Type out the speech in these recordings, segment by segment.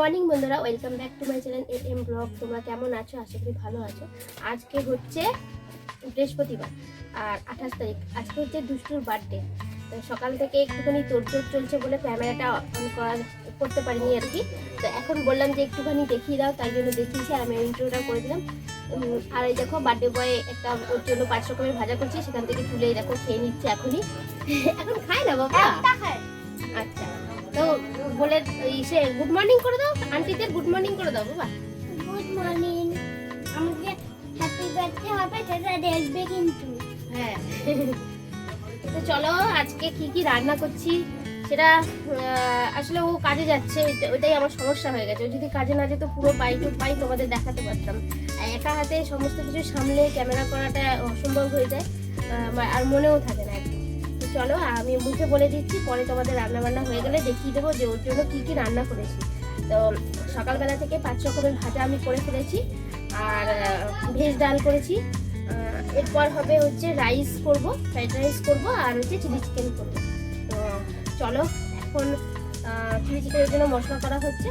Morning বন্ধুরা, welcome back to my channel M blog. তোমরা কেমন আছো? আশা করি ভালো আছো। আজকে হচ্ছে বৃহস্পতিবার আর 28 তারিখ। আজকে হচ্ছে দুষ্টুর বার্থডে। তো সকাল থেকে একটুখানি তোড়জোড় চলছে বলে ক্যামেরাটা অন করতে পারিনি আর কি। তো এখন বললাম যে একটুখানি দেখিয়ে দাও, তাই জন্য দেখিয়েছি আর আমি ইন্ট্রোটা করে দিলাম। আর এই দেখো বার্থডে বয় একটা ওর জন্য 5 রকমের ভাজা করছি, সেখান থেকে তুলে দেখো খেয়ে নিচ্ছে এখনই। এখন খায় না বাবা? আচ্ছা, তো বলে সে গুড মর্নিং করে দাও, আন্টিদের গুড মর্নিং করে দাও বাবা। Good morning. আমাকে হ্যাপি বার্থডে হবে সেটা দেখবে কিন্তু। হ্যাঁ, তো চলো আজকে কি কি রান্না করছি সেটা আসলে ও কাজে যাচ্ছে, ওইটাই আমার সমস্যা হয়ে গেছে। ও যদি কাজে না যেত পুরো পাই টু পাই তোমাদের দেখাতে পারতাম। একা হাতে সমস্ত কিছু সামলে ক্যামেরা করাটা অসম্ভব হয়ে যায় আর মনেও থাকে না একদম। তো চলো আমি মুখে বলে দিচ্ছি, পরে তোমাদের রান্না বান্না হয়ে গেলে দেখিয়ে দেবো যে ওর জন্য কি কি রান্না করেছি। তো সকালবেলা থেকে 5 রকমের ভাজা আমি করে ফেলেছি আর ভেজ ডাল করেছি। এরপর হবে হচ্ছে রাইস করব, ফ্রাইড রাইস করব আর হচ্ছে চিলি চিকেন করবো। তো চলো এখন চিলি চিকেনের জন্য মশলা করা হচ্ছে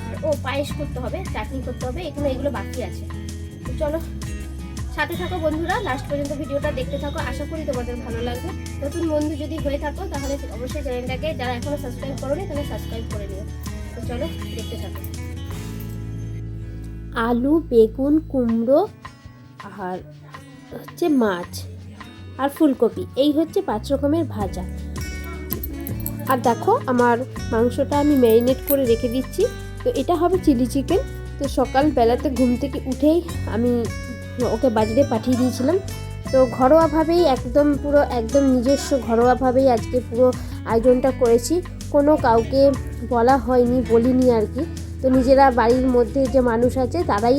আর পায়েস করতে হবে, চাটনি করতে হবে, এগুলো বাকি আছে। তো চলো সাথে থাকো বন্ধুরা, লাস্ট পর্যন্ত ভিডিওটা দেখতে থাকো। আশা করি তোমাদের ভালো লাগবে। নতুন বন্ধু যদি হয়ে থাকো তাহলে অবশ্যই চ্যানেলটাকে, যারা এখনো সাবস্ক্রাইব করোনি তাহলে সাবস্ক্রাইব করে নিও। তো চলো দেখতে থাকো। আলু, বেগুন, কুমড়ো আর হচ্ছে মাছ আর ফুলকপি, এই হচ্ছে 5 রকমের ভাজা। আর দেখো আমার মাংসটা আমি ম্যারিনেট করে রেখে দিচ্ছি। তো এটা হবে চিলি চিকেন। তো সকালবেলাতে ঘুম থেকে উঠেই আমি ওকে বাজারে পাঠিয়ে দিয়েছিলাম। তো ঘরোয়াভাবেই একদম নিজস্ব ঘরোয়াভাবেই আজকে পুরো আয়োজনটা করেছি। কোনো কাউকে বলিনি আর কি। তো নিজেরা বাড়ির মধ্যে যে মানুষ আছে তারাই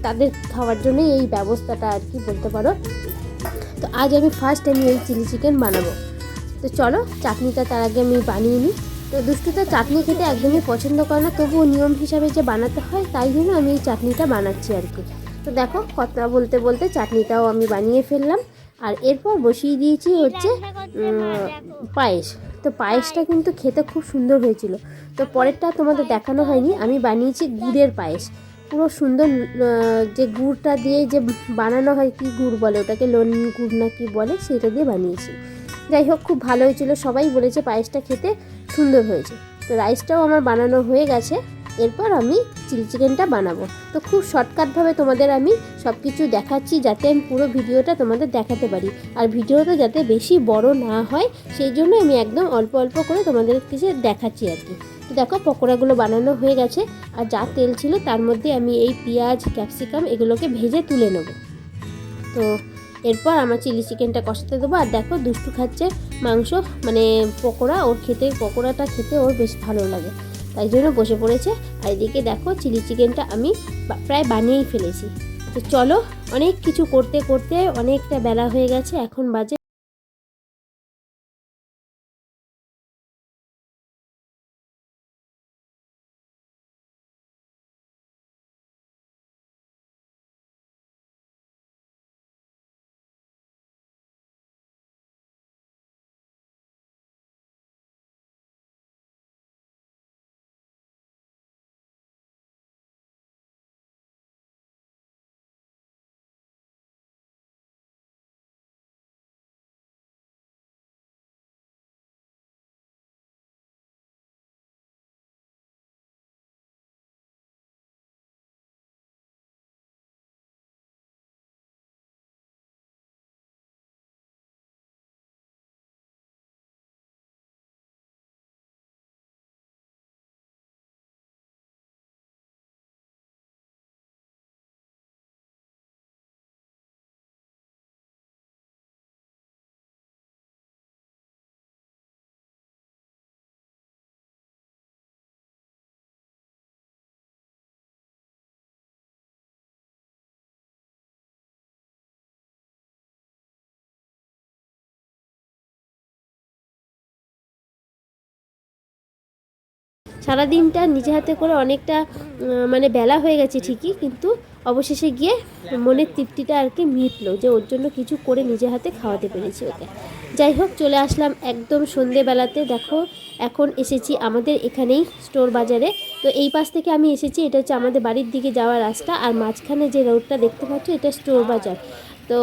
তাদের খাওয়ার জন্যই এই ব্যবস্থাটা আর কি বলতে পারো। তো আজ আমি ফার্স্ট এই চিলি চিকেন বানাবো। তো চলো চাটনিটা তার আগে আমি বানিয়ে নিই। তো দুষ্টু তো চাটনি খেতে একদমই পছন্দ করে না, তবুও নিয়ম হিসাবে যে বানাতে হয় তাই জন্য আমি এই চাটনিটা বানাচ্ছি আর কি। তো দেখো কথা বলতে বলতে চাটনিটাও আমি বানিয়ে ফেললাম আর এরপর বসিয়ে দিয়েছি হচ্ছে পায়েস। তো পায়েসটা কিন্তু খেতে খুব সুন্দর হয়েছিল। তো পরেরটা তোমাদের দেখানো হয়নি, আমি বানিয়েছি গুড়ের পায়েস। পুরো সুন্দর যে গুড়টা দিয়ে যে বানানো হয়, কি গুড় বলে ওটাকে, লোন গুড় না কি বলে, সেটা দিয়ে বানিয়েছি। যাই হোক খুব ভালো হয়েছিল, সবাই বলেছে পায়েসটা খেতে সুন্দর হয়েছে। তো রাইসটাও আমার বানানো হয়ে গেছে। এরপর আমি চিলি চিকেনটা বানাবো। তো খুব শর্টকাটভাবে তোমাদের আমি সব কিছু দেখাচ্ছি যাতে আমি পুরো ভিডিওটা তোমাদের দেখাতে পারি। আর ভিডিওটা যাতে বেশি বড় না হয় সেই জন্য আমি একদম অল্প অল্প করে তোমাদের কিছু দেখাচ্ছি আর কি। তো দেখো পকোড়াগুলো বানানো হয়ে গেছে আর যা তেল ছিল তার মধ্যে আমি এই পেঁয়াজ, ক্যাপসিকাম এগুলোকে ভেজে তুলে নেব। তো এরপর আমার চিলি চিকেনটা কষাতে দেবো। আর দেখো দুষ্টু খাচ্ছে মাংস পকোড়া, পকোড়াটা খেতে ওর বেশ ভালো লাগে, তাই জন্য বসে পড়েছে। আর এদিকে দেখো চিলি চিকেনটা আমি প্রায় বানিয়েই ফেলেছি। তো চলো অনেক কিছু করতে করতে অনেকটা বেলা হয়ে গেছে, এখন বাজে সারাদিনটা নিজে হাতে করে অনেকটা বেলা হয়ে গেছে ঠিকই, কিন্তু অবশেষে গিয়ে মনের তৃপ্তিটা আর কি মিটলো যে ওর জন্য কিছু করে নিজে হাতে খাওয়াতে পেরেছি ওকে। যাই হোক, চলে আসলাম একদম সন্ধেবেলাতে। দেখো এখন এসেছি আমাদের এখানেই স্টোর বাজারে। তো এই পাশ থেকে আমি এসেছি, এটা হচ্ছে আমাদের বাড়ির দিকে যাওয়ার রাস্তা, আর মাঝখানে যে রোডটা দেখতে পাচ্ছ এটা স্টোর বাজার। তো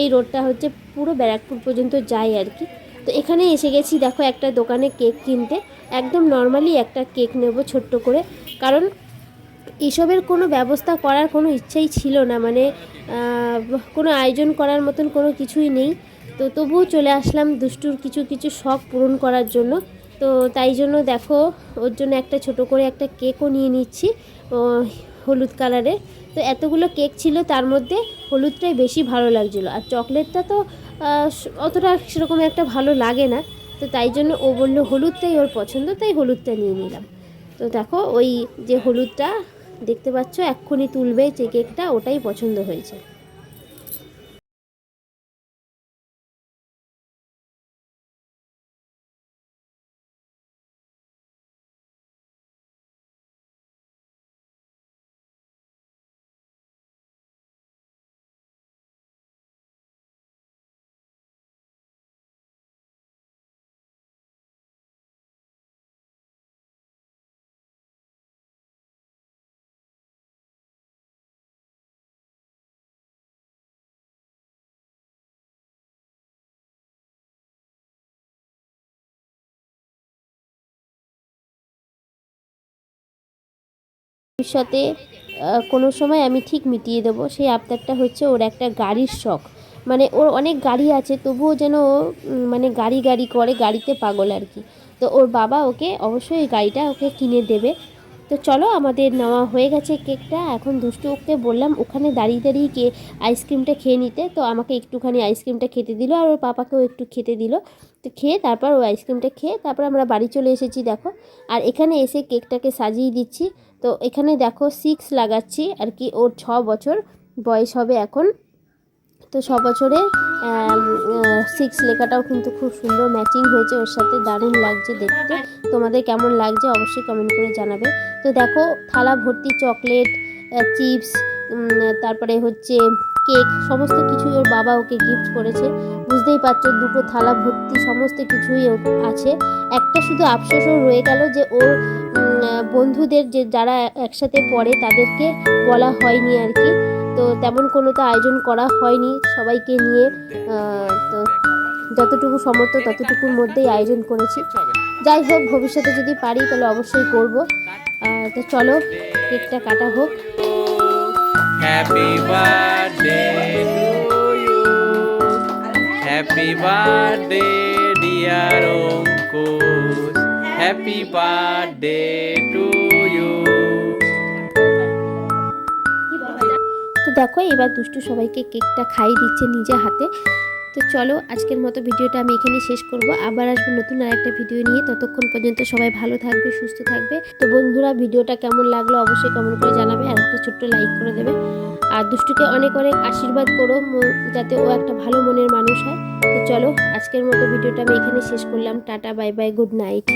এই রোডটা হচ্ছে পুরো ব্যারাকপুর পর্যন্ত যায় আর কি। তো এখানে এসে গেছি দেখো একটা দোকানে কেক কিনতে। একদম নর্মালি একটা কেক নেব ছোট্ট করে, কারণ এসবের কোনো ব্যবস্থা করার কোনো ইচ্ছাই ছিল না, মানে কোনো আয়োজন করার মতন কোনো কিছুই নেই। তো তবুও চলে আসলাম দুষ্টুর কিছু কিছু শখ পূরণ করার জন্য। তো তাই জন্য দেখো ওর জন্য একটা ছোট করে একটা কেকও নিয়ে নিচ্ছি হলুদ কালারের। তো এতগুলো কেক ছিল, তার মধ্যে হলুদটাই বেশি ভালো লাগছিলো, আর চকলেটটা তো অতটা সেরকম একটা ভালো লাগে না। তো তাই জন্য ও বললো হলুদটাই ওর পছন্দ, তাই হলুদটা নিয়ে নিলাম। তো দেখো ওই যে হলুদটা দেখতে পাচ্ছ এক্ষুনি তুলবে যে কেকটা, ওটাই পছন্দ হয়েছে। ভবিষ্যতে কোনো সময় আমি ঠিক মিটিয়ে দেবো সেই আবদারটা। হচ্ছে ওর একটা গাড়ির শখ, মানে ওর অনেক গাড়ি আছে, তবুও যেন মানে গাড়ি গাড়ি করে, গাড়িতে পাগল আর কি। তো ওর বাবা ওকে অবশ্যই এই গাড়িটা ওকে কিনে দেবে। তো চলো, আমাদের নেওয়া হয়ে গেছে কেকটা। এখন দুষ্টু ওকে বললাম ওখানে দাঁড়িয়ে দাঁড়িয়ে আইসক্রিমটা খেয়ে নিতে। তো আমাকে একটুখানি আইসক্রিমটা খেতে দিল, আর ওর পাপাকেও একটু খেতে দিল। তো খেয়ে তারপর ওই আইসক্রিমটা খেয়ে তারপর আমরা বাড়ি চলে এসেছি দেখো। আর এখানে এসে কেকটাকে সাজিয়ে দিচ্ছি। তো এখানে দেখো 6 লাগাচ্ছি আর কি, ওর 6 বছর বয়স হবে এখন। তো 6 বছরের 6 লেখাটাও কিন্তু খুব সুন্দর ম্যাচিং হয়েছে ওর সাথে, দারুণ লাগছে দেখতে। তোমাদের কেমন লাগছে অবশ্যই কমেন্ট করে জানাবে। তো দেখো থালা ভর্তি চকলেট, চিপস, তারপরে হচ্ছে কেক, সমস্ত কিছুই ওর বাবা ওকে গিফট করেছে। বুঝতেই পারছো দুটো থালা ভর্তি সমস্ত কিছুই আছে। একটা শুধু আফসোসও রয়ে গেল যে ওর বন্ধুদের যে যারা একসাথে পড়ে তাদেরকে বলা হয়নি আর কি। তো তেমন কোনো তো আয়োজন করা হয়নি সবাইকে নিয়ে। তো যতটুকু সমর্থ ততটুকুর মধ্যেই আয়োজন করেছি। যাই হোক, ভবিষ্যতে যদি পারি তাহলে অবশ্যই করব। তো চলো কেকটা কাটা হোক। Happy birthday to you, happy birthday dear Ankush, happy birthday to you. তো দেখো এবার দুষ্টু সবাইকে কেকটা খাইয়ে দিচ্ছে নিজে হাতে। তো চলো আজকের মতো ভিডিওটা আমি এখানে শেষ করব। আবার আসবো নতুন আর একটা ভিডিও নিয়ে। ততক্ষণ পর্যন্ত সবাই ভালো থাকবে, সুস্থ থাকবে। তো বন্ধুরা ভিডিওটা কেমন লাগলো অবশ্যই কমেন্ট করে জানাবে, আর একটা ছোট্ট লাইক করে দেবে। আর দুষ্টুকে অনেক অনেক আশীর্বাদ করো যাতে ও একটা ভালো মনের মানুষ হয়। তো চলো আজকের মতো ভিডিওটা আমি এখানে শেষ করলাম। Tata, bye bye, good night.